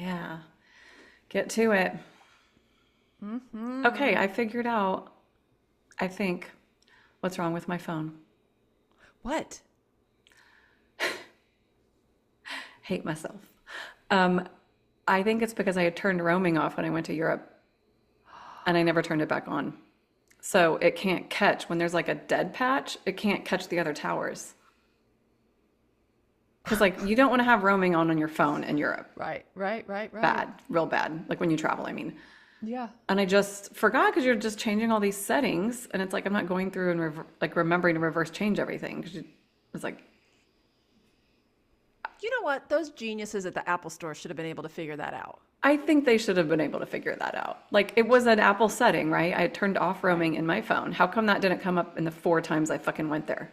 Yeah. Get to it. Okay, I figured out, I think, what's wrong with my phone. What? Hate myself. Um, I think it's because I had turned roaming off when I went to Europe and I never turned it back on. So it can't catch when there's like a dead patch, it can't catch the other towers. Because like you don't want to have roaming on your phone in Europe. Right. Bad, real bad. Like when you travel, I mean. Yeah. And I just forgot because you're just changing all these settings, and it's like I'm not going through and like remembering to reverse change everything because it's like You know what? Those geniuses at the Apple store should have been able to figure that out. I think they should have been able to figure that out. Like it was an Apple setting, right? I had turned off Right. roaming in my phone. How come that didn't come up in the 4 times I fucking went there?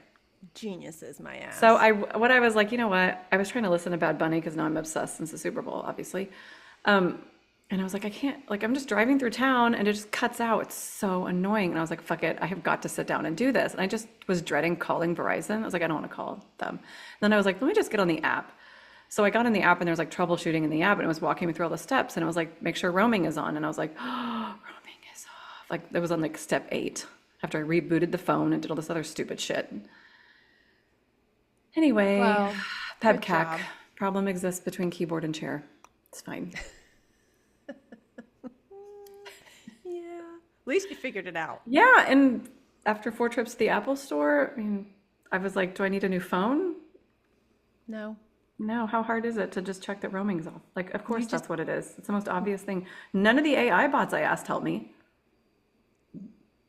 Geniuses, my So ass. what I was like, you know what? I was trying to listen to Bad Bunny because now I'm obsessed since the Super Bowl, obviously. Um, and I was like, I can't, like, I'm just driving through town and it just cuts out. It's so annoying. And I was like, fuck it. I have got to sit down and do this. And I just was dreading calling Verizon. I was like, I don't want to call them. Then I was like, let me just get on the app. So I got in the app and there was like troubleshooting in the app and it was walking me through all the steps and it was like, make sure roaming is on. And I was like, oh, roaming is off. Like, it was on like step 8 after I rebooted the phone and did all this other stupid shit. Anyway, Well, good PEBCAC. job. Problem exists between keyboard and chair. It's fine. Yeah. At least you figured it out. Yeah, and after 4 trips to the Apple store, I mean, I was like, do I need a new phone? No. No, how hard is it to just check that roaming's off? Like, of You course just that's what it is. It's the most obvious thing. None of the AI bots I asked helped me.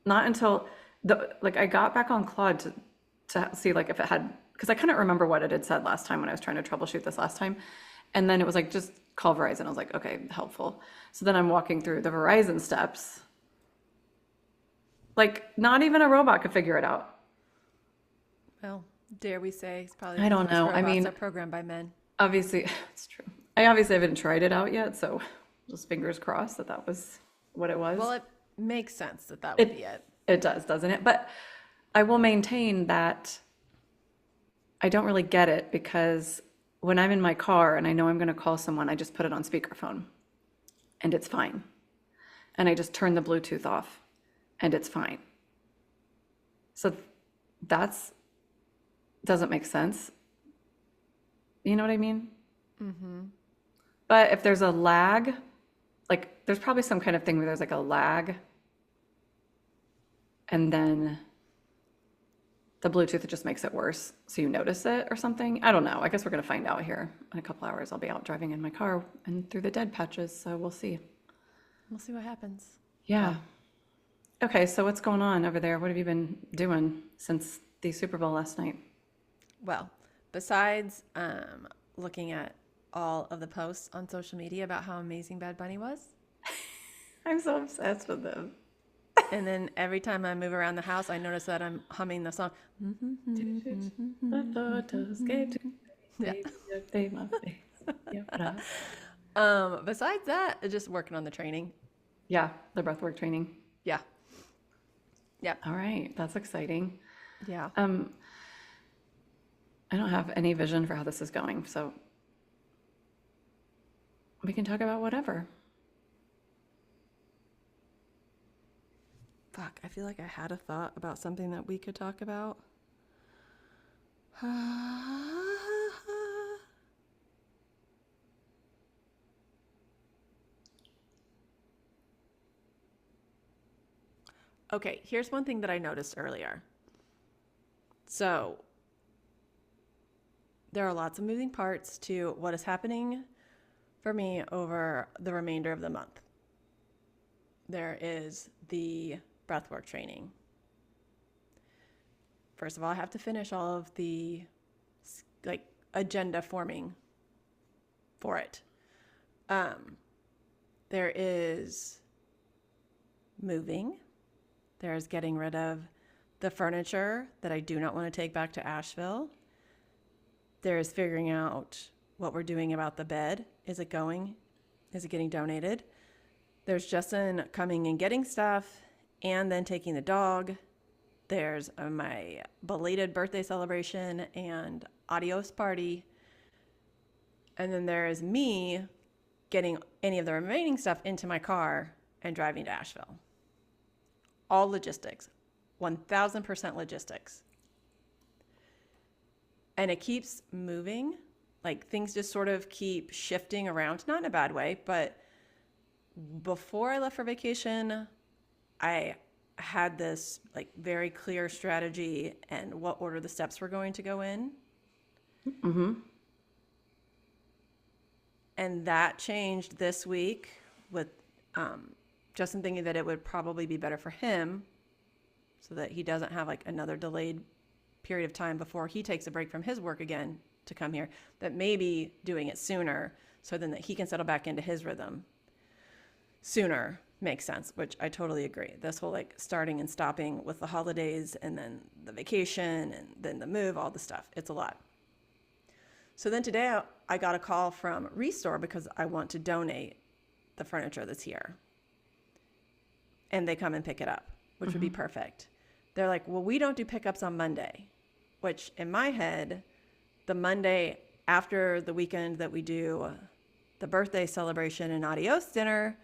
Not until like I got back on Claude to see like if it had because I couldn't remember what it had said last time when I was trying to troubleshoot this last time. And then it was like just call Verizon. I was like, okay, helpful. So then I'm walking through the Verizon steps. Like not even a robot could figure it out. well, dare we say it's probably I because don't most know. I robots mean, are programmed by men. obviously it's true. I obviously haven't tried it out yet, so just fingers crossed that that was what it Well, was. it makes sense that that would be It it. it does, doesn't it? But I will maintain that I don't really get it because when I'm in my car and I know I'm going to call someone, I just put it on speakerphone and it's fine. And I just turn the Bluetooth off and it's fine. So that's doesn't make sense. You know what I mean? But if there's a lag, like there's probably some kind of thing where there's like a lag and then the Bluetooth just makes it worse. So you notice it or something. I don't know. I guess we're going to find out here in a couple hours. I'll be out driving in my car and through the dead patches. So we'll see. We'll see what happens. Yeah. Okay. So what's going on over there? What have you been doing since the Super Bowl last night? Well, besides looking at all of the posts on social media about how amazing Bad Bunny was, I'm so obsessed with them. and then every time I move around the house, I notice that I'm humming the song. The photos gave to Yeah. baby, your face, my face. Your bra. Besides that, just working on the training. Yeah, the breathwork training. Yeah. Yep. All right, that's exciting. Yeah. I don't have any vision for how this is going, so we can talk about whatever. Fuck, I feel like I had a thought about something that we could talk about. Okay, here's one thing that I noticed earlier. So, there are lots of moving parts to what is happening for me over the remainder of the month. There is the breathwork training. First of all, I have to finish all of the like agenda forming for it. There is moving. There's getting rid of the furniture that I do not want to take back to Asheville. There's figuring out what we're doing about the bed. Is it going? Is it getting donated? There's Justin coming and getting stuff and then taking the dog. There's my belated birthday celebration and adios party. And then there is me getting any of the remaining stuff into my car and driving to Asheville. All logistics, 1000% logistics. And it keeps moving. Like things just sort of keep shifting around, not in a bad way, but before I left for vacation, I had this like very clear strategy and what order the steps were going to go in. Mm-hmm. And that changed this week with Justin thinking that it would probably be better for him so that he doesn't have like another delayed period of time before he takes a break from his work again to come here, that maybe doing it sooner so then that he can settle back into his rhythm sooner makes sense, which I totally agree. This whole like starting and stopping with the holidays and then the vacation and then the move, all the stuff, it's a lot. So then today I got a call from Restore because I want to donate the furniture that's here. And they come and pick it up, which would be perfect. They're like, well, we don't do pickups on Monday, which in my head, the Monday after the weekend that we do the birthday celebration and adios dinner,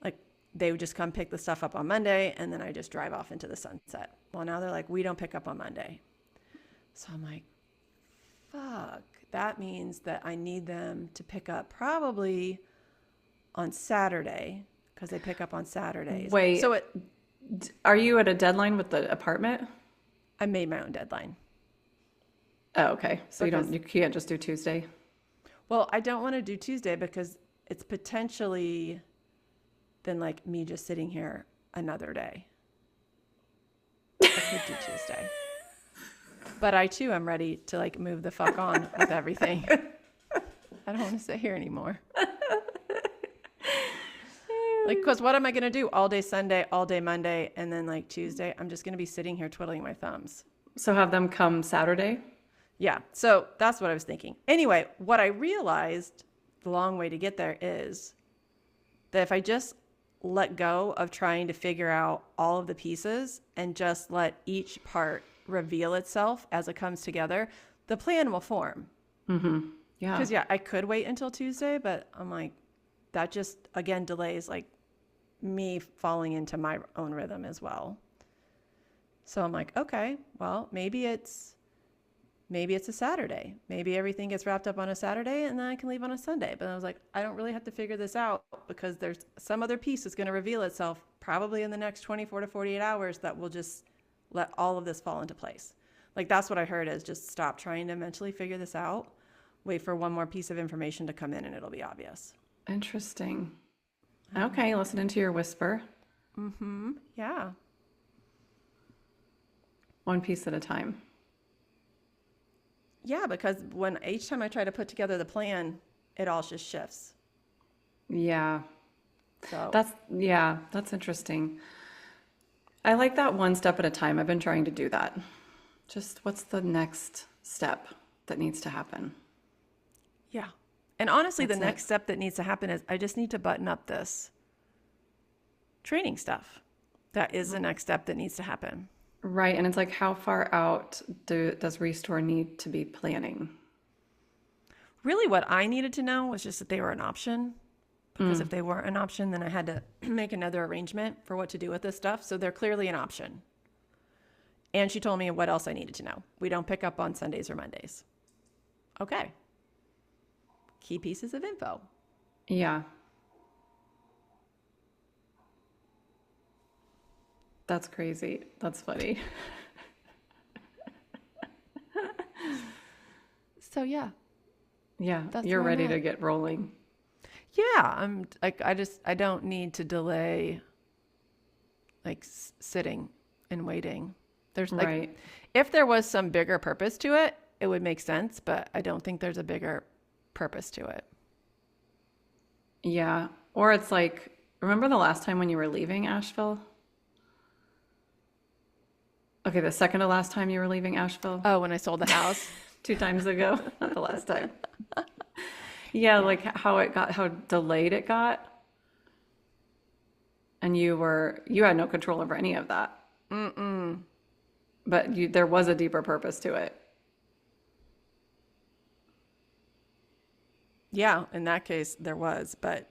like they would just come pick the stuff up on Monday and then I just drive off into the sunset. Well, now they're like, we don't pick up on Monday. So I'm like, fuck, that means that I need them to pick up probably on Saturday because they pick up on Saturdays. Wait, so are you at a deadline with the apartment? I made my own deadline. Oh, okay. So you can't just do Tuesday? Well, I don't want to do Tuesday because it's potentially then like me just sitting here another day. I could do Tuesday. But I too am ready to like move the fuck on with everything. I don't want to sit here anymore. Like, because what am I going to do all day Sunday, all day Monday, and then like Tuesday? I'm just going to be sitting here twiddling my thumbs. So have them come Saturday? Yeah. So that's what I was thinking. Anyway, what I realized the long way to get there is that if I just let go of trying to figure out all of the pieces and just let each part reveal itself as it comes together, the plan will form. Mm-hmm. Yeah. Because I could wait until Tuesday, but I'm like, that just again delays like me falling into my own rhythm as well. So I'm like, okay, well, maybe it's a Saturday. Maybe everything gets wrapped up on a Saturday and then I can leave on a Sunday. But I was like, I don't really have to figure this out because there's some other piece that's going to reveal itself probably in the next 24 to 48 hours that will just let all of this fall into place. Like that's what I heard is just stop trying to mentally figure this out. Wait for one more piece of information to come in and it'll be obvious. Interesting. Okay, listening to your whisper. Mm-hmm. Yeah. One piece at a time. Yeah, because each time I try to put together the plan, it all just shifts. Yeah. So that's interesting. I like that one step at a time. I've been trying to do that. Just what's the next step that needs to happen? Yeah. And honestly, That's the next step that needs to happen is I just need to button up this training stuff. That is the next step that needs to happen. Right. And it's like, how far out does Restore need to be planning? Really what I needed to know was just that they were an option. Because if they weren't an option, then I had to make another arrangement for what to do with this stuff. So they're clearly an option. And she told me what else I needed to know. We don't pick up on Sundays or Mondays. Okay. Key pieces of info. Yeah. That's crazy. That's funny. So yeah. Yeah. That's You're where I'm ready at. to get rolling. Yeah. I'm like, I don't need to delay like sitting and waiting. There's like, Right. if there was some bigger purpose to it, it would make sense, but I don't think there's a bigger purpose to it. Yeah. Or it's like, remember the last time when you were leaving Asheville? Okay, the second to last time you were leaving Asheville? Oh, when I sold the house. 2 times ago, not the last time. Yeah, like how delayed it got. And you had no control over any of that. But there was a deeper purpose to it. Yeah, in that case, there was, but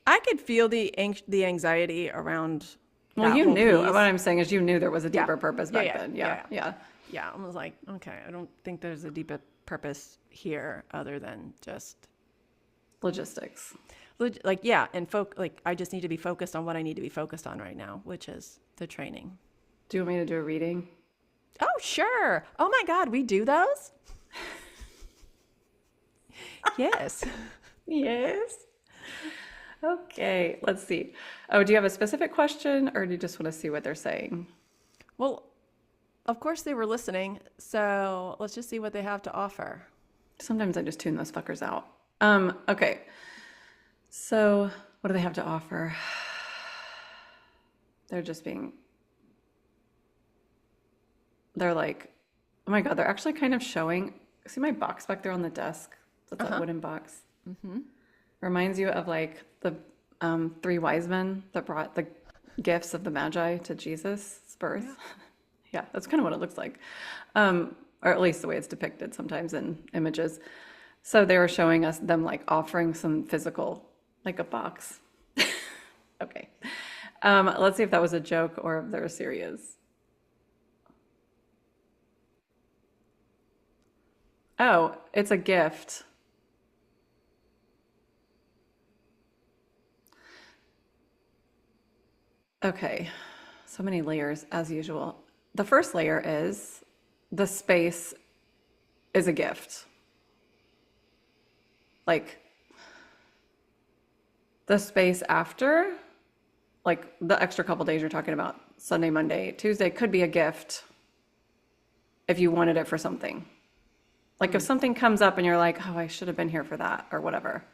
I could feel the anxiety around Well, that you whole knew. What piece. I'm saying is you knew there was a Yeah, deeper purpose yeah, back yeah, then. yeah, Yeah, yeah. yeah. Yeah, I was like, okay, I don't think there's a deeper purpose here other than just Logistics. like yeah, and like I just need to be focused on what I need to be focused on right now, which is the training. Do you want me to do a reading? Oh, sure. Oh my God, we do those? Yes. Yes. Okay, let's see. Oh, do you have a specific question or do you just want to see what they're saying? Well, of course they were listening, so let's just see what they have to offer. Sometimes I just tune those fuckers out. Okay. So, what do they have to offer? They're just being, they're like, oh my God, they're actually kind of showing. See my box back there on the desk? That's that wooden box. Reminds you of like the three wise men that brought the gifts of the Magi to Jesus' birth. Yeah, that's kind of what it looks like. Or at least the way it's depicted sometimes in images. So they were showing us them like offering some physical, like a box. Okay. Let's see if that was a joke or if they're serious. Oh, it's a gift. Okay. So many layers as usual. The first layer is the space is a gift. Like the space after, like the extra couple days you're talking about, Sunday, Monday, Tuesday, could be a gift if you wanted it for something. Like if something comes up and you're like, oh, I should have been here for that or whatever.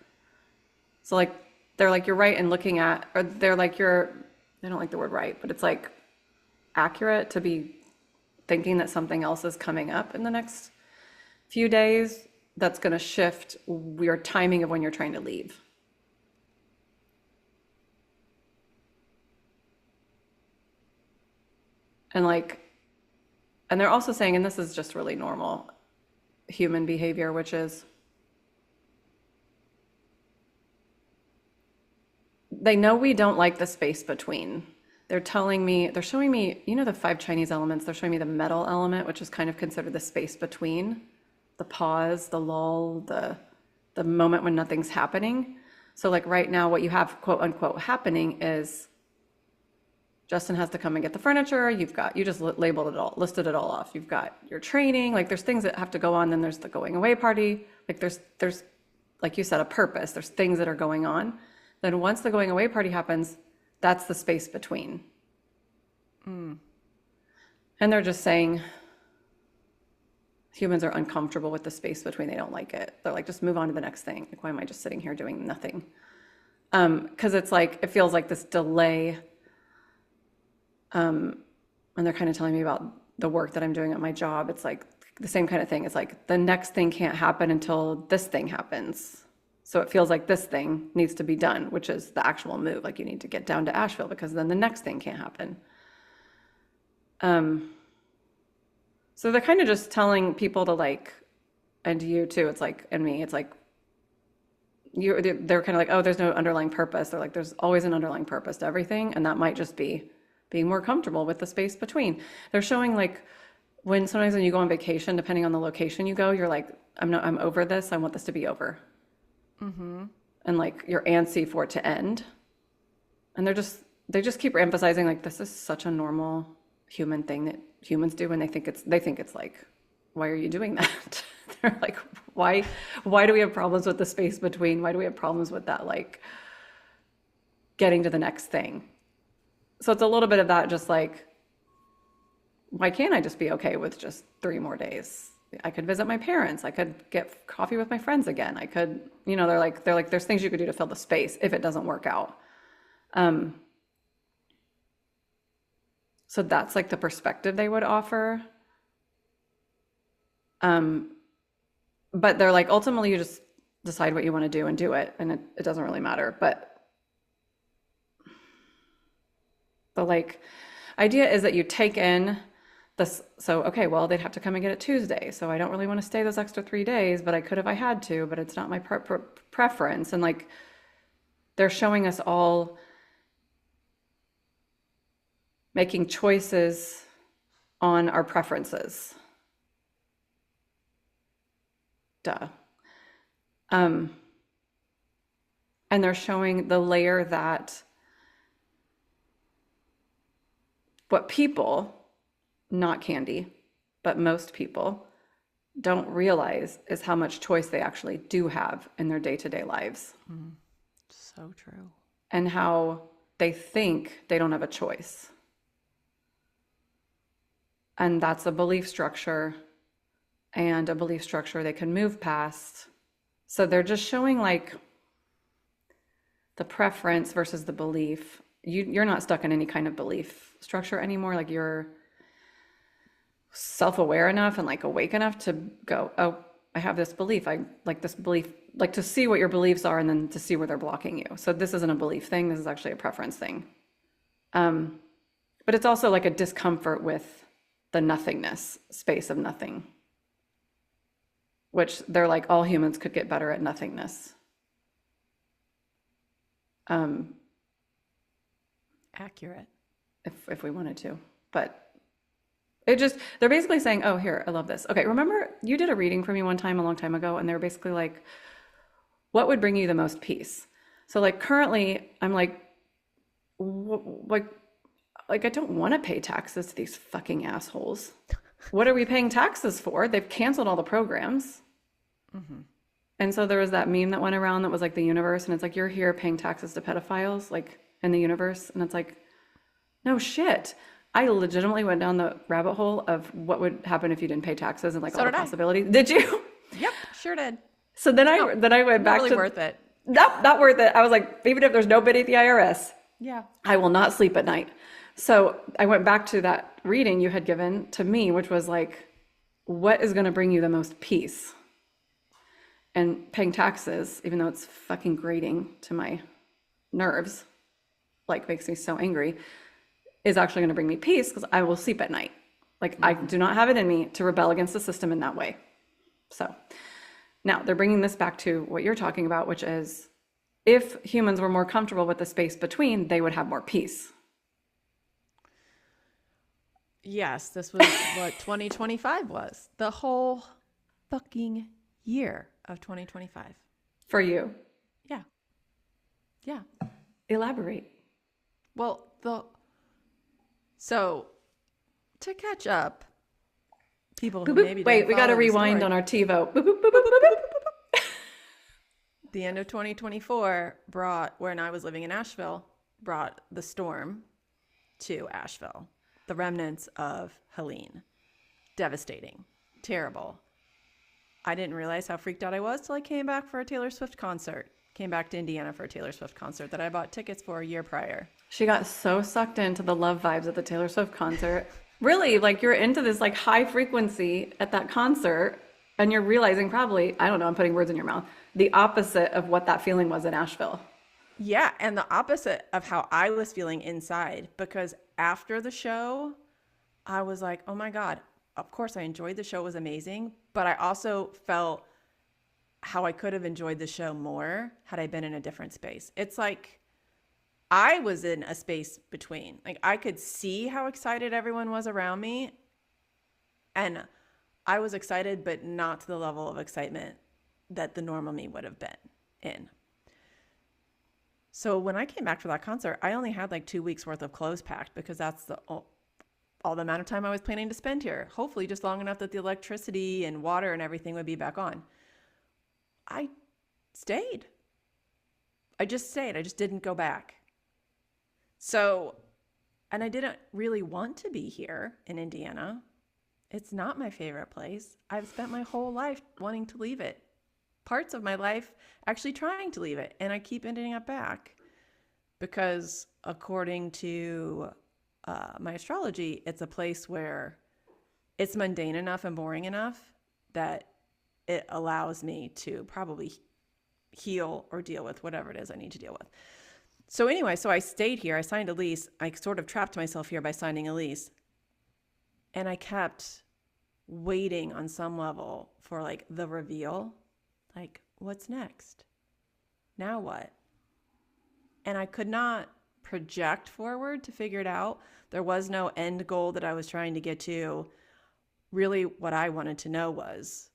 So like, they're like, you're right in looking at, or they're like, they don't like the word right, but it's like accurate to be thinking that something else is coming up in the next few days that's going to shift your timing of when you're trying to leave. And like, and they're also saying, and this is just really normal human behavior, which is they know we don't like the space between. They're telling me, they're showing me, you know, the 5 Chinese elements, they're showing me the metal element, which is kind of considered the space between, the pause, the lull, the moment when nothing's happening. So like right now, what you have quote unquote happening is Justin has to come and get the furniture. You just labeled it all, listed it all off. You've got your training, like there's things that have to go on. Then there's the going away party. Like there's, like you said, a purpose. There's things that are going on. Then once the going away party happens, that's the space between. And they're just saying humans are uncomfortable with the space between. They don't like it. They're like, just move on to the next thing. Like, why am I just sitting here doing nothing? Because it's like, it feels like this delay. And they're kind of telling me about the work that I'm doing at my job. It's like the same kind of thing. It's like the next thing can't happen until this thing happens. So it feels like this thing needs to be done, which is the actual move. Like you need to get down to Asheville because then the next thing can't happen. So they're kind of just telling people to like, and you too, it's like, and me, it's like, they're kind of like, oh, there's no underlying purpose. They're like, there's always an underlying purpose to everything. And that might just be being more comfortable with the space between. They're showing like sometimes when you go on vacation, depending on the location you go, you're like, I'm over this. I want this to be over. And like you're antsy for it to end. And they just keep emphasizing like, this is such a normal human thing that humans do. And they think it's like, why are you doing that? They're like, why do we have problems with the space between? Why do we have problems with that? Like getting to the next thing. So it's a little bit of that, just like, why can't I just be okay with just 3 more days? I could visit my parents. I could get coffee with my friends again. I could, they're like, there's things you could do to fill the space if it doesn't work out. So that's like the perspective they would offer. But they're like, ultimately you just decide what you want to do and do it. And it doesn't really matter. But the like idea is that you take in Okay, well, they'd have to come and get it Tuesday. So I don't really want to stay those extra 3 days, but I could if I had to, but it's not my preference. And like, they're showing us all making choices on our preferences. Duh. And they're showing the layer that what people, not Candy, but most people don't realize is how much choice they actually do have in their day-to-day lives. So true. And how they think they don't have a choice. And that's a belief structure, and a belief structure they can move past. So they're just showing like the preference versus the belief. You're not stuck in any kind of belief structure anymore. Like, you're self-aware enough and like awake enough to go, oh, I have this belief. I like this belief, like to see what your beliefs are and then to see where they're blocking you. So this isn't a belief thing. This is actually a preference thing. But it's also like a discomfort with the nothingness, space of nothing, which they're like, all humans could get better at nothingness. Accurate. If we wanted to, but they're basically saying, oh, here, I love this. Okay, remember you did a reading for me one time a long time ago, and they were basically like, what would bring you the most peace? So like currently I'm like I don't want to pay taxes to these fucking assholes. What are we paying taxes for? They've canceled all the programs. Mm-hmm. And so there was that meme that went around that was like the universe, and it's like, you're here paying taxes to pedophiles, like in the universe. And it's like, no shit. I legitimately went down the rabbit hole of what would happen if you didn't pay taxes and like all the possibilities. Did you? Yep, sure did. So then I went back really to worth it. Not worth it. I was like, even if there's no bid at the IRS, yeah, I will not sleep at night. So I went back to that reading you had given to me, which was like, what is going to bring you the most peace? And paying taxes, even though it's fucking grating to my nerves, like makes me so angry, is actually going to bring me peace because I will sleep at night. Like, I do not have it in me to rebel against the system in that way. So now they're bringing this back to what you're talking about, which is if humans were more comfortable with the space between, they would have more peace. Yes, this was what 2025 was. The whole fucking year of 2025. For you. Yeah. Yeah. Elaborate. Well, so to catch up, people who maybe wait, we got to rewind on our TiVo. The end of 2024 brought, when I was living in Asheville, brought the storm to Asheville. The remnants of Helene. Devastating. Terrible. I didn't realize how freaked out I was till I came back for a Taylor Swift concert. Came back to Indiana for a Taylor Swift concert that I bought tickets for a year prior. She got so sucked into the love vibes at the Taylor Swift concert. Really, like, you're into this like high frequency at that concert, and you're realizing probably, I don't know, I'm putting words in your mouth, the opposite of what that feeling was in Asheville. Yeah, and the opposite of how I was feeling inside, because after the show, I was like, oh my God, of course I enjoyed the show. It was amazing. But I also felt how I could have enjoyed the show more had I been in a different space. It's like I was in a space between. Like, I could see how excited everyone was around me. And I was excited, but not to the level of excitement that the normal me would have been in. So when I came back for that concert, I only had like 2 weeks worth of clothes packed because that's all the amount of time I was planning to spend here. Hopefully just long enough that the electricity and water and everything would be back on. I stayed. I just stayed. I just didn't go back. So, and I didn't really want to be here in Indiana. It's not my favorite place. I've spent my whole life wanting to leave it. Parts of my life actually trying to leave it. And I keep ending up back because according to my astrology, it's a place where it's mundane enough and boring enough that it allows me to probably heal or deal with whatever it is I need to deal with. So anyway, so I stayed here. I signed a lease. I sort of trapped myself here by signing a lease. And I kept waiting on some level for like the reveal. Like, what's next? Now what? And I could not project forward to figure it out. There was no end goal that I was trying to get to. Really, what I wanted to know was,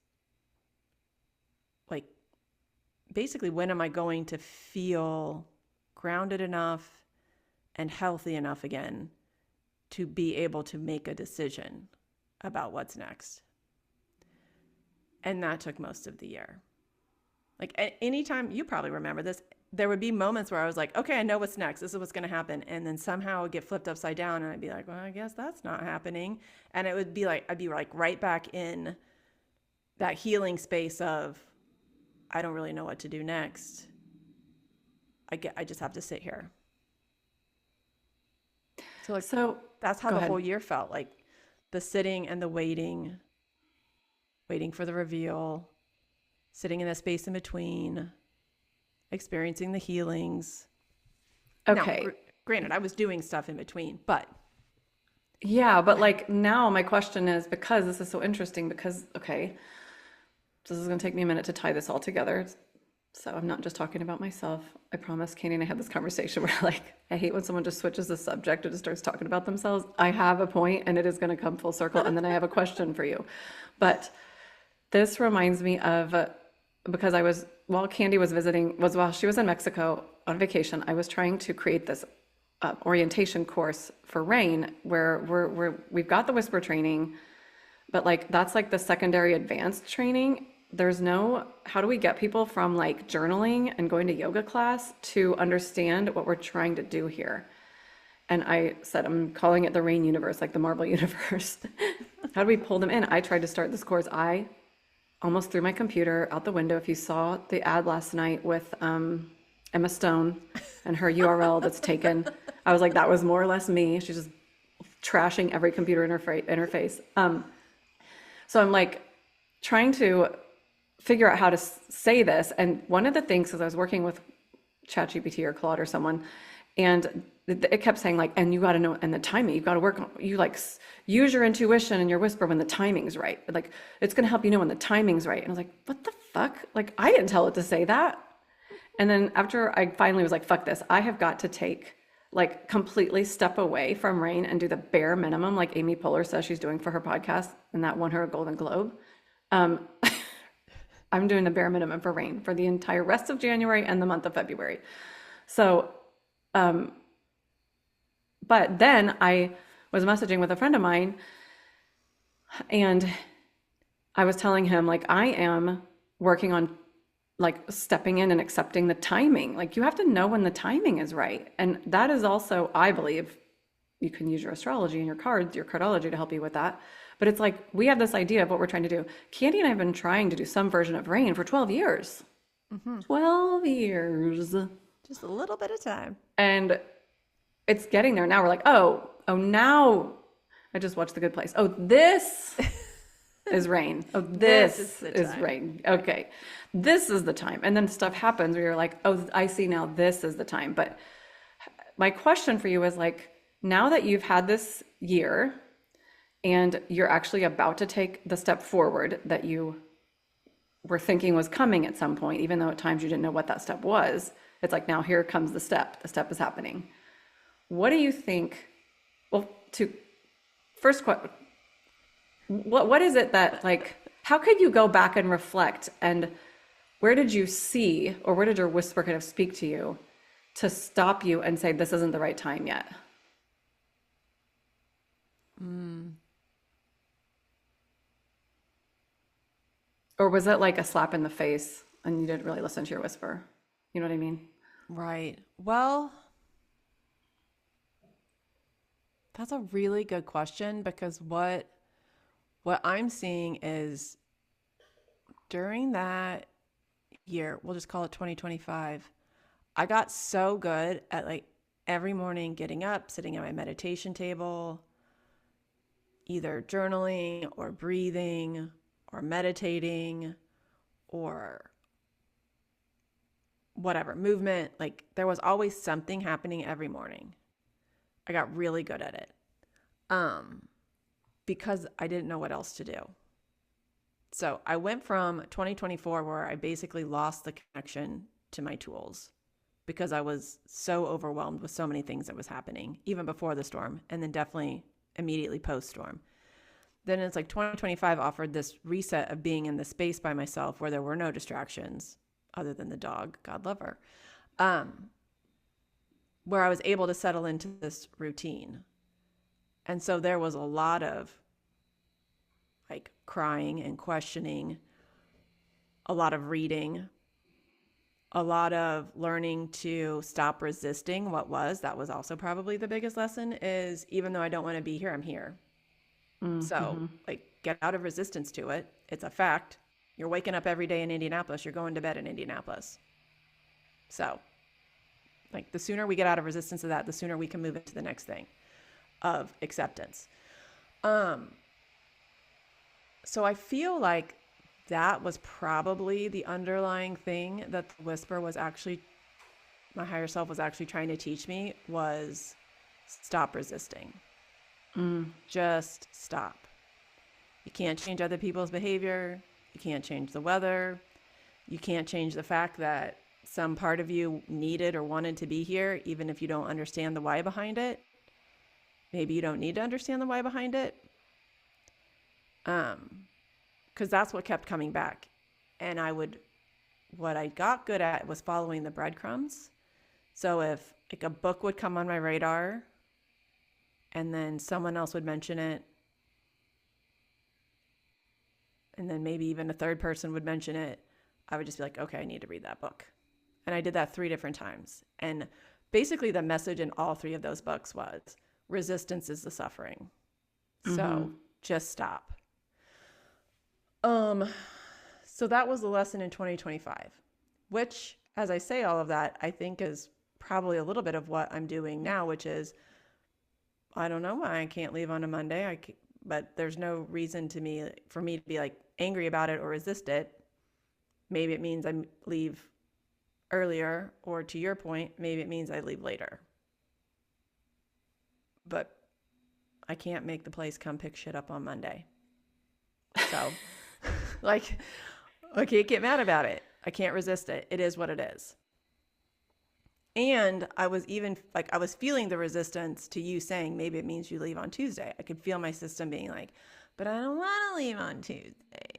like, basically, when am I going to feel grounded enough and healthy enough again to be able to make a decision about what's next? And that took most of the year. Like, anytime, you probably remember this, there would be moments where I was like, okay, I know what's next. This is what's going to happen. And then somehow it would get flipped upside down and I'd be like, well, I guess that's not happening. And it would be like, I'd be like right back in that healing space of, I don't really know what to do next. I just have to sit here. So like, that's how the whole year felt, like the sitting and the waiting for the reveal, sitting in that space in between, experiencing the healings. Okay. Now, granted, I was doing stuff in between, but. Yeah, but like now my question is, because this is so interesting, because, okay, this is going to take me a minute to tie this all together. So I'm not just talking about myself. I promise Katie and I had this conversation where like, I hate when someone just switches the subject and just starts talking about themselves. I have a point and it is going to come full circle. And then I have a question for you. But this reminds me of, because while Candy was while she was in Mexico on vacation, I was trying to create this orientation course for Rain where we've got the whisper training, but like, that's like the secondary advanced training. There's no, how do we get people from like journaling and going to yoga class to understand what we're trying to do here? And I said, I'm calling it the Rain universe, like the Marvel universe. How do we pull them in? I tried to start this course. I almost threw my computer out the window. If you saw the ad last night with Emma Stone and her URL that's taken, I was like, that was more or less me. She's just trashing every computer interface. So I'm like trying to figure out how to say this. And one of the things, because I was working with ChatGPT or Claude or someone, and it kept saying like, and you got to know, and the timing, you got to work on, you like use your intuition and your whisper when the timing's right. Like, it's going to help you know when the timing's right. And I was like, what the fuck? Like, I didn't tell it to say that. And then after I finally was like, fuck this, I have got to take like completely step away from Rain and do the bare minimum, like Amy Poehler says she's doing for her podcast, and that won her a Golden Globe. I'm doing the bare minimum for Rain for the entire rest of January and the month of February. So, but then I was messaging with a friend of mine and I was telling him like, I am working on like stepping in and accepting the timing. Like, you have to know when the timing is right. And that is also, I believe, you can use your astrology and your cards, your cardology to help you with that. But it's like, we have this idea of what we're trying to do. Candy and I have been trying to do some version of Rain for 12 years. 12 years. Just a little bit of time. And it's getting there now. We're like, oh, now I just watched The Good Place. Oh, this is Rain. Oh, this is Rain. Okay. This is the time. And then stuff happens where you're like, oh, I see now, this is the time. But my question for you is like, now that you've had this year and you're actually about to take the step forward that you were thinking was coming at some point, even though at times you didn't know what that step was, it's like, now here comes the step is happening. What do you think? Well, to first question, what is it that, like, how could you go back and reflect, and where did you see, or where did your whisper kind of speak to you to stop you and say, this isn't the right time yet? Or was it like a slap in the face and you didn't really listen to your whisper? You know what I mean? Right. Well, that's a really good question, because what I'm seeing is during that year, we'll just call it 2025, I got so good at like every morning getting up, sitting at my meditation table, either journaling or breathing or meditating or whatever, movement. Like, there was always something happening every morning. I got really good at it. because I didn't know what else to do. So I went from 2024, where I basically lost the connection to my tools because I was so overwhelmed with so many things that was happening, even before the storm, and then definitely immediately post-storm. Then it's like 2025 offered this reset of being in the space by myself where there were no distractions other than the dog, God love her, where I was able to settle into this routine. And so there was a lot of like crying and questioning, a lot of reading, a lot of learning to stop resisting what was. That was also probably the biggest lesson, is even though I don't want to be here, I'm here. So like get out of resistance to it. It's a fact. You're waking up every day in Indianapolis. You're going to bed in Indianapolis. So like the sooner we get out of resistance to that, the sooner we can move into the next thing of acceptance. So I feel like that was probably the underlying thing that the whisper was actually, my higher self was actually trying to teach me, was stop resisting. Just stop. You can't change other people's behavior. You can't change the weather. You can't change the fact that some part of you needed or wanted to be here, even if you don't understand the why behind it. Maybe you don't need to understand the why behind it. Because that's what kept coming back. And what I got good at was following the breadcrumbs. So if like a book would come on my radar and then someone else would mention it, and then maybe even a third person would mention it, I would just be like, okay, I need to read that book. And I did that 3 different times. And basically the message in all 3 of those books was resistance is the suffering. So just stop. So that was the lesson in 2025, which, as I say all of that, I think is probably a little bit of what I'm doing now, which is, I don't know why I can't leave on a Monday, but there's no reason for me to be like angry about it or resist it. Maybe it means I leave earlier, or to your point, maybe it means I leave later. But I can't make the place come pick shit up on Monday. So like, I can't get mad about it. I can't resist it. It is what it is. And I was feeling the resistance to you saying, maybe it means you leave on Tuesday. I could feel my system being like, but I don't want to leave on Tuesday.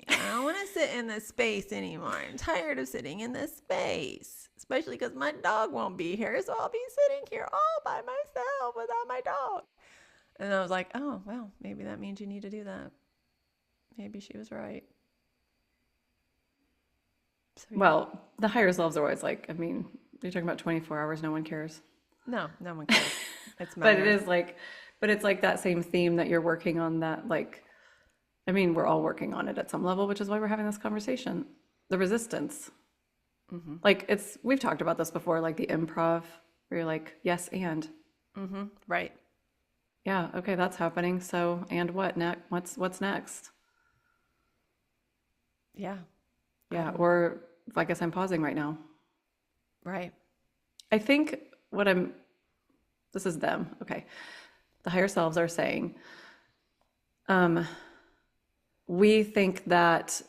I don't want to sit in this space anymore. I'm tired of sitting in this space, especially because my dog won't be here. So I'll be sitting here all by myself without my dog. And I was like, oh, well, maybe that means you need to do that. Maybe she was right. So, yeah. Well, the higher selves are always like, I mean, you're talking about 24 hours, no one cares. No one cares. It's But minor. it's like that same theme that you're working on, that like, I mean, we're all working on it at some level, which is why we're having this conversation. The resistance. Like we've talked about this before, like the improv, where you're like, yes, and. Right. Yeah, okay, that's happening. So, and what next? What's next? Yeah. Yeah, or I guess I'm pausing right now. Right. I think this is them, okay. The higher selves are saying, we think that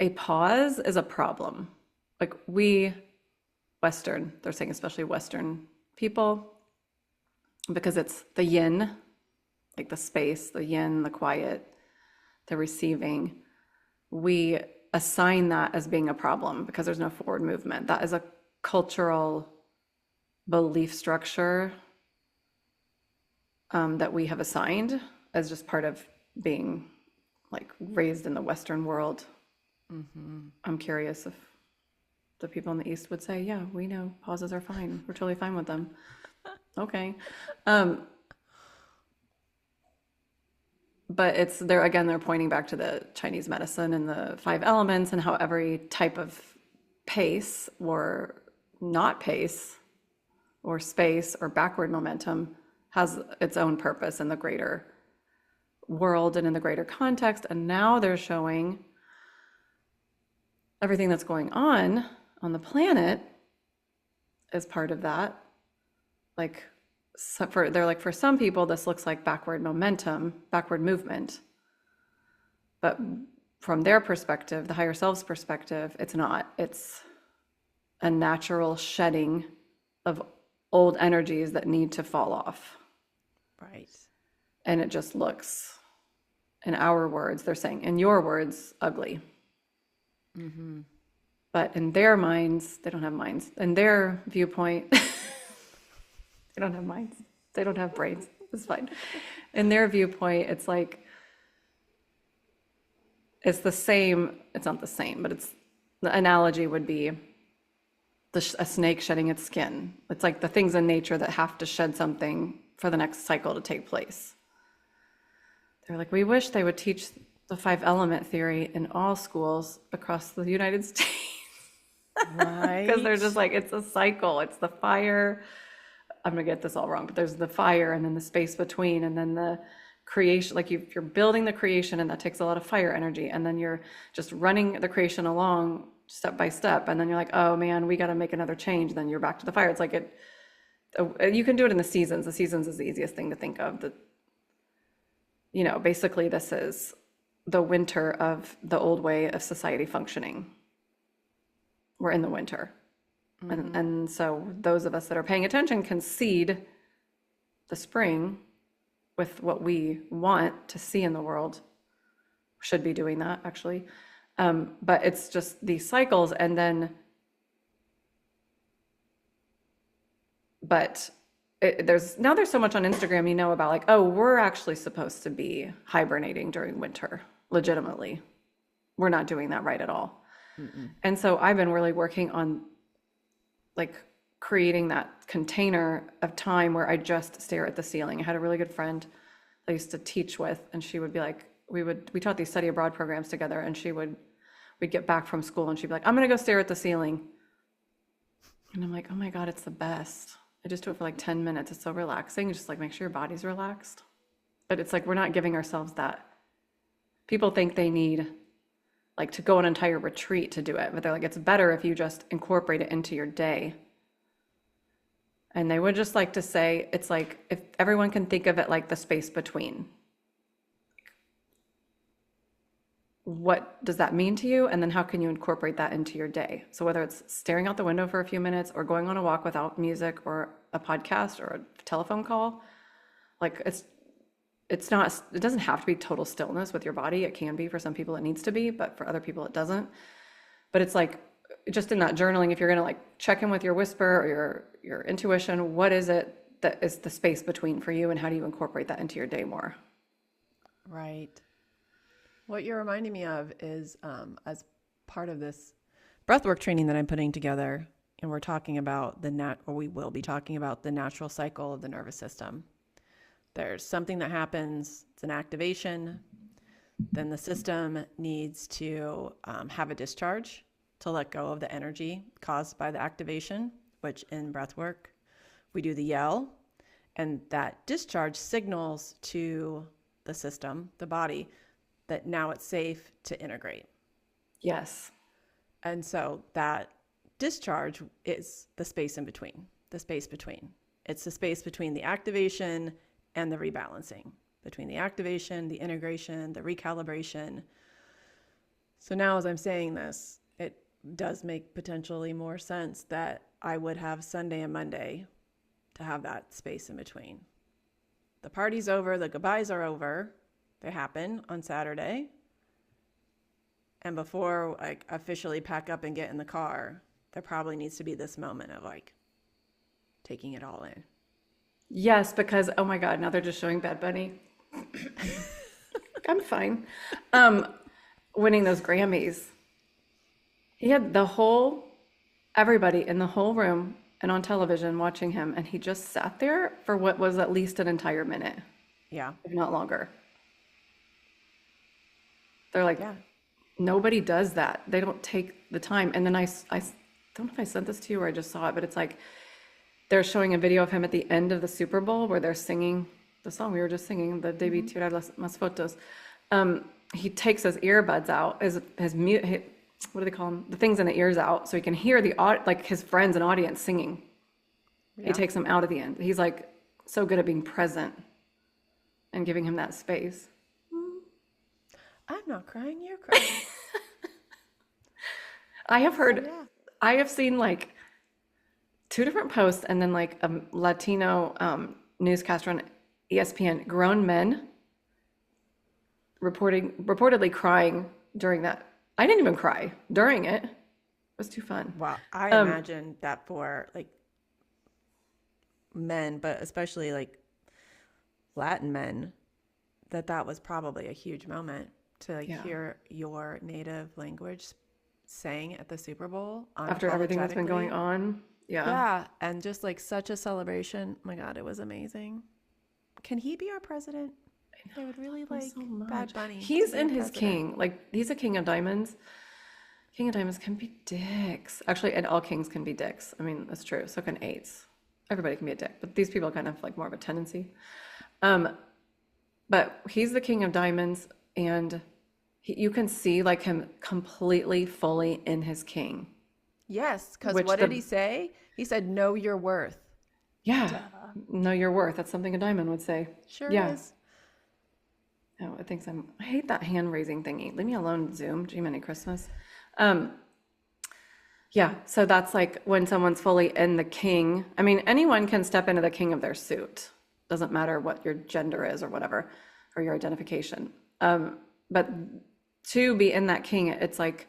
a pause is a problem. Like they're saying especially Western people, because it's the yin, like the space, the yin, the quiet, the receiving. We assign that as being a problem because there's no forward movement. That is a cultural belief structure that we have assigned as just part of being like raised in the Western world. I'm curious if the people in the East would say, yeah, we know pauses are fine. We're totally fine with them. Okay. But they're pointing back to the Chinese medicine and the 5 elements and how every type of pace or not pace or space or backward momentum has its own purpose in the greater world and in the greater context. And now they're showing everything that's going on the planet as part of that. Like So they're like, for some people, this looks like backward momentum, backward movement. But from their perspective, the higher self's perspective, it's not. It's a natural shedding of old energies that need to fall off. Right. And it just looks, in our words, they're saying, in your words, ugly. Mm-hmm. But in their minds, they don't have minds. In their viewpoint, they don't have minds. They don't have brains. It's fine. In their viewpoint, it's like, it's the same. It's not the same, but it's, the analogy would be a snake shedding its skin. It's like the things in nature that have to shed something for the next cycle to take place. They're like, we wish they would teach the 5-element theory in all schools across the United States. Right. Because they're just like, it's a cycle. It's the fire. I'm going to get this all wrong, but there's the fire and then the space between, and then the creation. Like you're building the creation, and that takes a lot of fire energy. And then you're just running the creation along step by step. And then you're like, oh man, we got to make another change. Then you're back to the fire. It's like you can do it in the seasons. The seasons is the easiest thing to think of. Basically this is the winter of the old way of society functioning. We're in the winter. Mm-hmm. And so those of us that are paying attention can seed the spring with what we want to see in the world. Should be doing that, actually. But it's just these cycles, and then, but there's so much on Instagram, about like, oh, we're actually supposed to be hibernating during winter, legitimately. We're not doing that right at all. Mm-mm. And so I've been really working on like creating that container of time where I just stare at the ceiling. I had a really good friend I used to teach with, and she would be like, we taught these study abroad programs together, and we'd get back from school and she'd be like, I'm going to go stare at the ceiling. And I'm like, oh my God, it's the best. I just do it for like 10 minutes. It's so relaxing. Just like make sure your body's relaxed. But it's like, we're not giving ourselves that. People think they need like to go on an entire retreat to do it, but they're like, it's better if you just incorporate it into your day. And they would just like to say, it's like, if everyone can think of it like the space between. What does that mean to you? And then how can you incorporate that into your day? So whether it's staring out the window for a few minutes or going on a walk without music or a podcast or a telephone call, like it doesn't have to be total stillness with your body. It can be for some people, it needs to be, but for other people it doesn't. But it's like, just in that journaling, if you're going to like check in with your whisper or your intuition, what is it that is the space between for you, and how do you incorporate that into your day more? Right. What you're reminding me of is as part of this breathwork training that I'm putting together, and we're talking about we will be talking about the natural cycle of the nervous system. There's something that happens, it's an activation, then the system needs to have a discharge to let go of the energy caused by the activation, which in breathwork, we do the yell, and that discharge signals to the system, the body, that now it's safe to integrate. Yes. And so that discharge is the space in between, It's the space between the activation and the rebalancing, between the activation, the integration, the recalibration. So now as I'm saying this, it does make potentially more sense that I would have Sunday and Monday to have that space in between. The party's over, the goodbyes are over. They happen on Saturday. And before I officially pack up and get in the car, there probably needs to be this moment of like taking it all in. Yes, because, oh my God, now they're just showing Bad Bunny. I'm fine. Winning those Grammys. He had everybody in the whole room and on television watching him, and he just sat there for what was at least an entire minute. Yeah. If not longer. They're like, yeah. Nobody does that. They don't take the time. And then I don't know if I sent this to you or I just saw it, but it's like they're showing a video of him at the end of the Super Bowl where they're singing the song we were just singing, the Debí tirar las fotos. He takes his earbuds out, his mute, what do they call them? The things in the ears out, so he can hear like his friends and audience singing. Yeah. He takes them out at the end. He's like so good at being present and giving him that space. I'm not crying, you're crying. I have So heard, yeah. I have seen like two different posts and then like a Latino newscaster on ESPN, grown men reportedly crying during that. I didn't even cry during it. It was too fun. Wow. I Um, imagine that for like men, but especially like Latin men, that was probably a huge moment to like yeah. hear your native language sang at the Super Bowl After everything that's been going unapologetically. on, yeah. Yeah, and just like such a celebration. Oh my God, it was amazing. Can he be our president? I would really Fun so like Bad much. Bunny to He's be our in his president. king. Like he's a king of diamonds. King of diamonds can be dicks. Actually, and all kings can be dicks. I mean, that's true. So can eights. Everybody can be a dick, but these people kind of like more of a tendency. Um, but he's the king of diamonds, and you can see like him completely, fully in his king. Yes, because Which what did he the say? He said, "Know your worth." yeah, Duh. know your worth. That's something a diamond would say. Sure Yeah. is. Oh, it thinks I'm. I hate that hand raising thingy. Leave me alone, Zoom. Gee, many Christmas. Um, yeah. So that's like when someone's fully in the king. I mean, anyone can step into the king of their suit. Doesn't matter what your gender is or whatever, or your identification. But to be in that king, it's like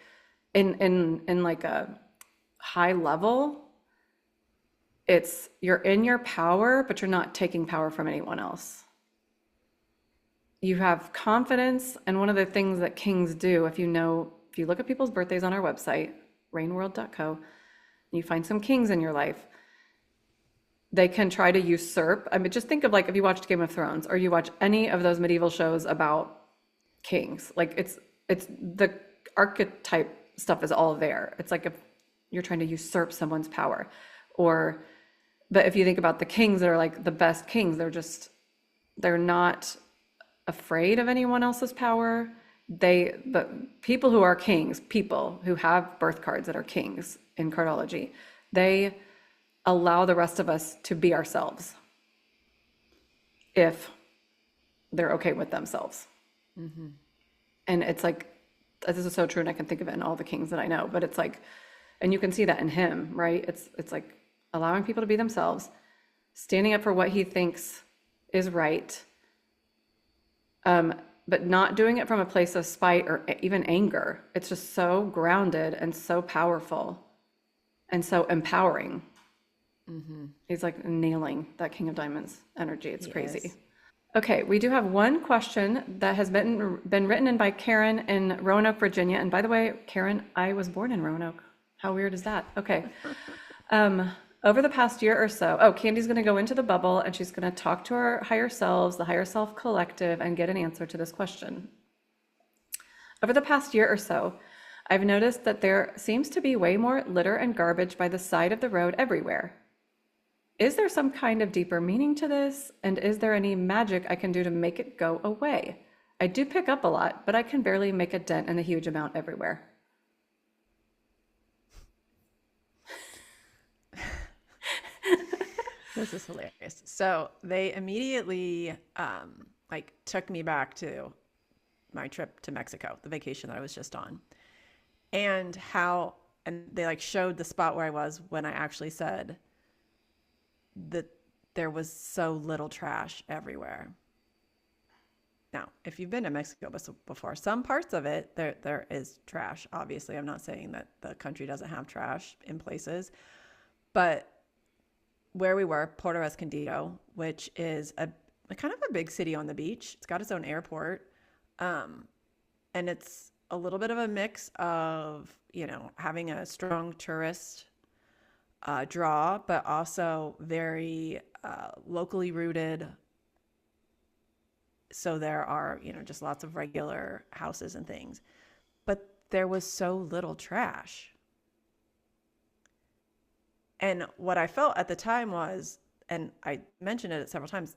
in like a high level. It's you're in your power, but you're not taking power from anyone else. You have confidence, and one of the things that kings do, if you look at people's birthdays on our website, rainworld.co, you find some kings in your life, they can try to usurp. I mean, just think of like if you watched Game of Thrones or you watch any of those medieval shows about kings, like it's the archetype stuff is all there. It's like if you're trying to usurp someone's power, or but if you think about the kings that are like the best kings, they're not afraid of anyone else's power. But people who are kings, people who have birth cards that are kings in cardology, they allow the rest of us to be ourselves if they're okay with themselves. And it's like, this is so true, and I can think of it in all the kings that I know, but it's like, and you can see that in him, right? It's like allowing people to be themselves, standing up for what he thinks is right, but not doing it from a place of spite or even anger. It's just so grounded and so powerful and so empowering. He's like nailing that King of Diamonds energy. It's He crazy. is. Okay, we do have one question that has been written in by Karen in Roanoke, Virginia. And by the way, Karen, I was born in Roanoke. How weird is that? Okay. Over the past year or so, Candy's going to go into the bubble and she's going to talk to our higher selves, the higher self collective, and get an answer to this question. Over the past year or so, I've noticed that there seems to be way more litter and garbage by the side of the road everywhere. Is there some kind of deeper meaning to this? And is there any magic I can do to make it go away? I do pick up a lot, but I can barely make a dent in the huge amount everywhere. This is hilarious. So they immediately like took me back to my trip to Mexico, the vacation that I was just on, and they like showed the spot where I was when I actually said that there was so little trash everywhere. Now, if you've been to Mexico before, some parts of it there is trash. Obviously, I'm not saying that the country doesn't have trash in places, but where we were, Puerto Escondido, which is a kind of a big city on the beach. It's got its own airport. And it's a little bit of a mix of, having a strong tourist draw, but also very locally rooted. So there are, just lots of regular houses and things. But there was so little trash. And what I felt at the time was, and I mentioned it several times,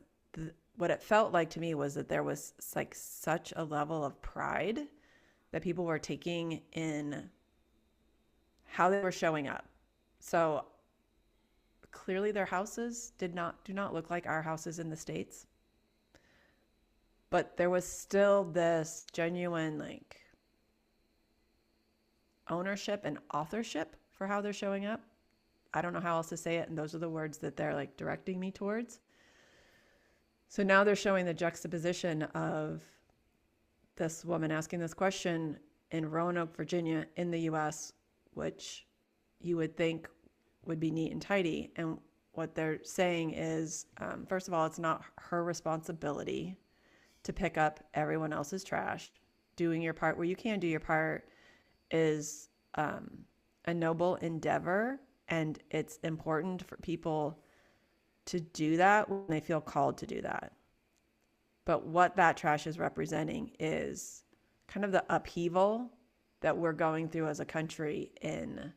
what it felt like to me was that there was like such a level of pride that people were taking in how they were showing up. So clearly their houses do not look like our houses in the States. But there was still this genuine like ownership and authorship for how they're showing up. I don't know how else to say it, and those are the words that they're like directing me towards. So now they're showing the juxtaposition of this woman asking this question in Roanoke, Virginia, in the US, which you would think would be neat and tidy. And what they're saying is, first of all, it's not her responsibility to pick up everyone else's trash. Doing your part where you can do your part is a noble endeavor, and it's important for people to do that when they feel called to do that. But what that trash is representing is kind of the upheaval that we're going through as a country in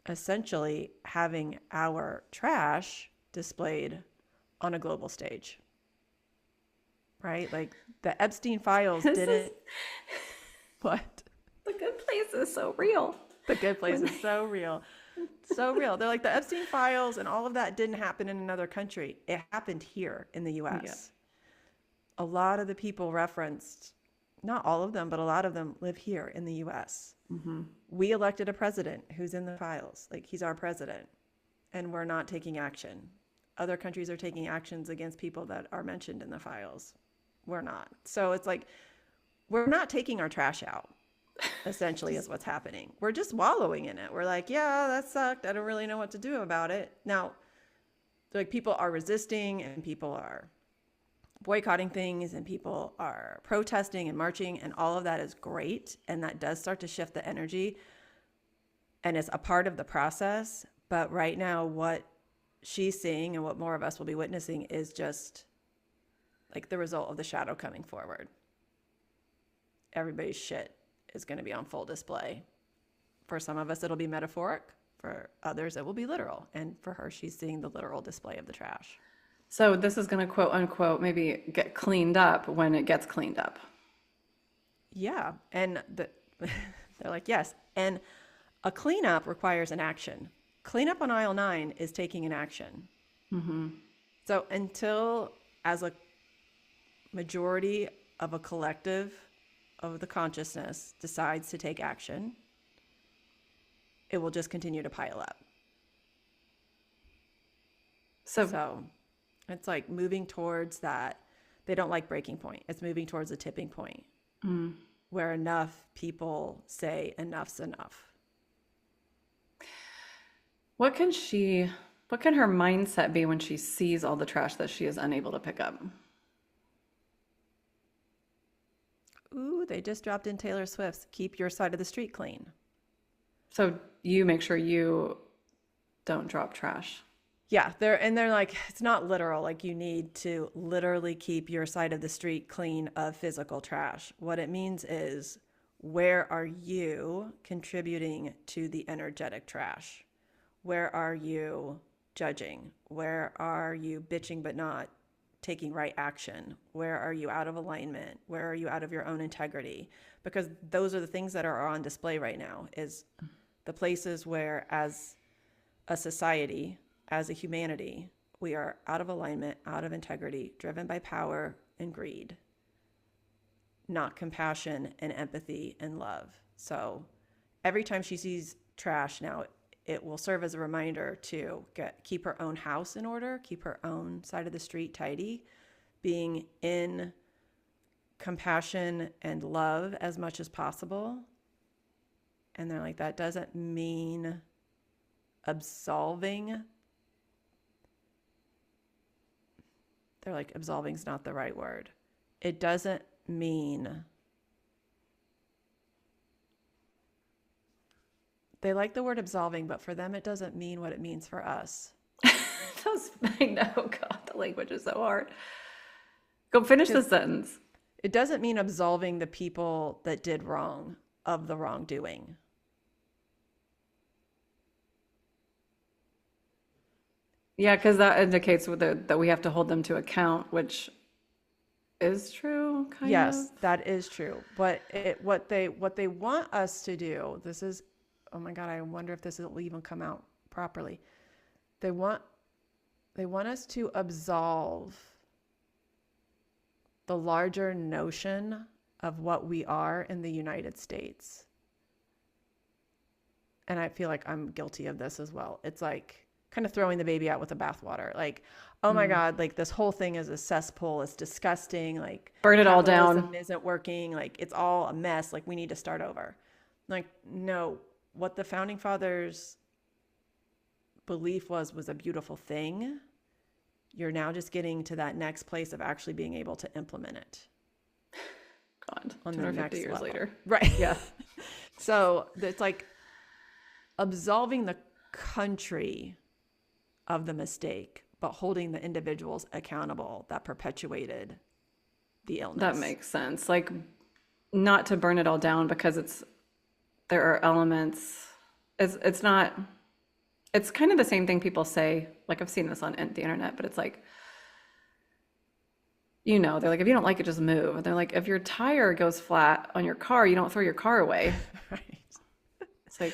essentially having our trash displayed on a global stage. Right? Like the Epstein files didn't. What? The Good Place is so real. The Good Place is so real. So real. They're like the Epstein files and all of that didn't happen in another country. It happened here in the US. Yeah. A lot of the people referenced, not all of them, but a lot of them live here in the US. Mm-hmm. We elected a president who's in the files. Like, he's our president, and we're not taking action. Other countries are taking actions against people that are mentioned in the files. We're not. So it's like, we're not taking our trash out, essentially, is what's happening. We're just wallowing in it. We're like, yeah, that sucked. I don't really know what to do about it. Now, like, people are resisting, and people are boycotting things, and people are protesting and marching, and all of that is great. And that does start to shift the energy, and it's a part of the process. But right now, what she's seeing and what more of us will be witnessing is just like the result of the shadow coming forward. Everybody's shit is going to be on full display. For some of us, it'll be metaphoric. For others, it will be literal. And for her, she's seeing the literal display of the trash. So this is going to, quote unquote, maybe get cleaned up when it gets cleaned up. Yeah. And they're like, yes. And a cleanup requires an action. Cleanup on aisle 9 is taking an action. Mm-hmm. So until, as a majority of a collective of the consciousness decides to take action, it will just continue to pile up. So it's like moving towards that. They don't like breaking point. It's moving towards a tipping point where enough people say enough's enough. What can her mindset be when she sees all the trash that she is unable to pick up? Ooh, they just dropped in Taylor Swift's "Keep Your Side of the Street Clean." So you make sure you don't drop trash. Yeah, they're like, it's not literal. Like, you need to literally keep your side of the street clean of physical trash. What it means is, where are you contributing to the energetic trash? Where are you judging? Where are you bitching but not taking right action? Where are you out of alignment? Where are you out of your own integrity? Because those are the things that are on display right now, is the places where, as a society, as a humanity, we are out of alignment, out of integrity, driven by power and greed, not compassion and empathy and love. So every time she sees trash now, it will serve as a reminder to keep her own house in order, keep her own side of the street tidy, being in compassion and love as much as possible. And they're like, that doesn't mean absolving. They're like, absolving is not the right word. It doesn't mean. They like the word absolving, but for them, it doesn't mean what it means for us. I know, God, the language is so hard. Go finish the sentence. It doesn't mean absolving the people that did wrong of the wrongdoing. Yeah, because that indicates that we have to hold them to account, which is true, kind of. Yes, that is true. But what they want us to do, this is, oh my God, I wonder if this will even come out properly. They want us to absolve the larger notion of what we are in the United States. And I feel like I'm guilty of this as well. It's like kind of throwing the baby out with the bathwater. Like, oh my God, like this whole thing is a cesspool. It's disgusting. Like, burn it all capitalism down. isn't working. Like, it's all a mess. Like, we need to start over. Like, no, what the founding fathers' belief was a beautiful thing. You're now just getting to that next place of actually being able to implement it. God, on 250 the next years level. later. Right. Yeah. So it's like absolving the country of the mistake, but holding the individuals accountable that perpetuated the illness. That makes sense. Like, not to burn it all down because there are elements. It's not. It's kind of the same thing people say. Like, I've seen this on the internet, but it's like, they're like, if you don't like it, just move. And they're like, if your tire goes flat on your car, you don't throw your car away. Right. It's like,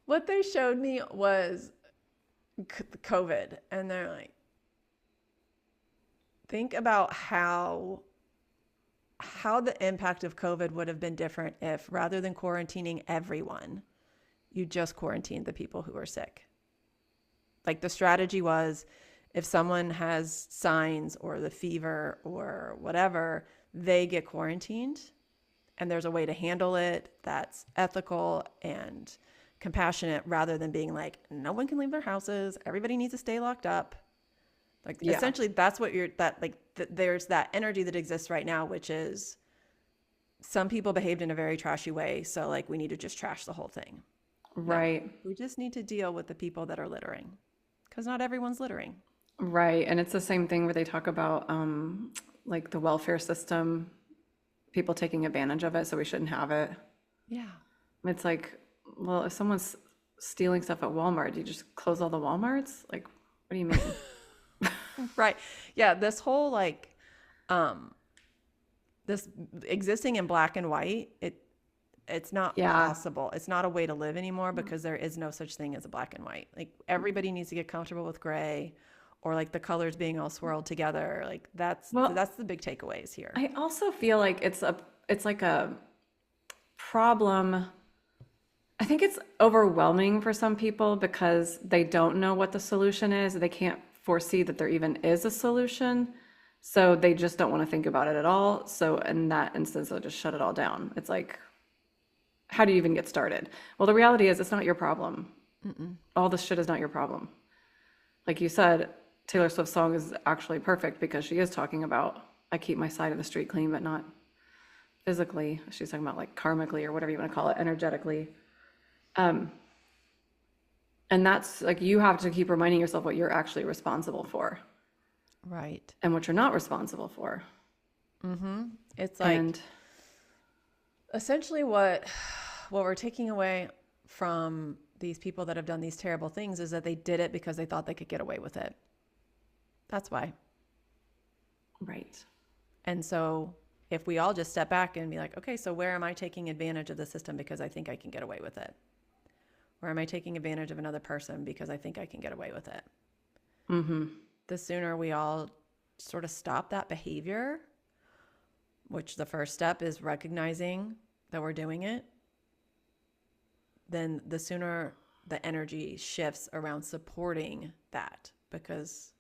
what they showed me was COVID, and they're like, think about how the impact of COVID would have been different if, rather than quarantining everyone, you just quarantined the people who are sick. Like, the strategy was, if someone has signs or the fever or whatever, they get quarantined, and there's a way to handle it that's ethical and compassionate, rather than being like, no one can leave their houses, everybody needs to stay locked up. Like, yeah. Essentially that's what there's that energy that exists right now, which is some people behaved in a very trashy way, so like we need to just trash the whole thing. Right. No, we just need to deal with the people that are littering, because not everyone's littering. Right. And it's the same thing where they talk about like the welfare system, people taking advantage of it, so we shouldn't have it. Yeah. It's like, well, if someone's stealing stuff at Walmart, do you just close all the Walmarts? Like, what do you mean? Right. Yeah. This whole this existing in black and white, it's not possible. It's not a way to live anymore, because there is no such thing as a black and white. Like, everybody needs to get comfortable with gray, or like the colors being all swirled together. Like, that's the big takeaways here. I also feel like it's like a problem. I think it's overwhelming for some people because they don't know what the solution is. They can't foresee that there even is a solution. So they just don't want to think about it at all. So in that instance, they'll just shut it all down. It's like, how do you even get started? Well, the reality is, it's not your problem. All this shit is not your problem. Like you said, Taylor Swift's song is actually perfect because she is talking about, I keep my side of the street clean, but not physically. She's talking about like karmically, or whatever you want to call it, energetically. And that's like, you have to keep reminding yourself what you're actually responsible for. Right. And what you're not responsible for. It's like, essentially what we're taking away from these people that have done these terrible things is that they did it because they thought they could get away with it. That's why. Right. And so if we all just step back and be like, okay, so where am I taking advantage of the system because I think I can get away with it? Where am I taking advantage of another person because I think I can get away with it? The sooner we all sort of stop that behavior, which the first step is recognizing that we're doing it, then the sooner the energy shifts around supporting that, because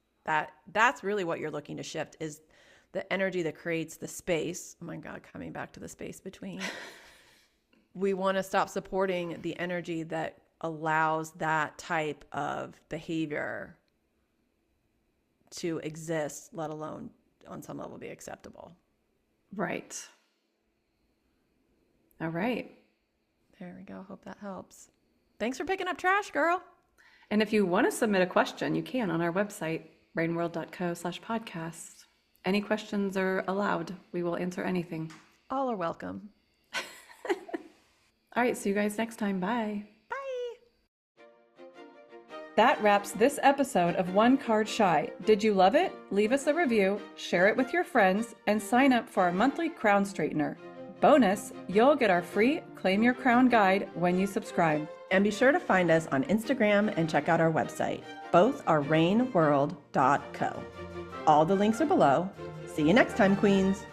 that's really what you're looking to shift, is the energy that creates the space. Oh my God, coming back to the space between. We want to stop supporting the energy that allows that type of behavior to exist, let alone on some level be acceptable. Right. All right. There we go. Hope that helps. Thanks for picking up trash, girl. And if you want to submit a question, you can on our website, brainworld.co/podcast. Any questions are allowed. We will answer anything. All are welcome. All right. See you guys next time. Bye. Bye. That wraps this episode of One Card Shy. Did you love it? Leave us a review, share it with your friends, and sign up for our monthly crown straightener. Bonus, you'll get our free Claim Your Crown guide when you subscribe. And be sure to find us on Instagram and check out our website. Both are rainworld.co. All the links are below. See you next time, Queens.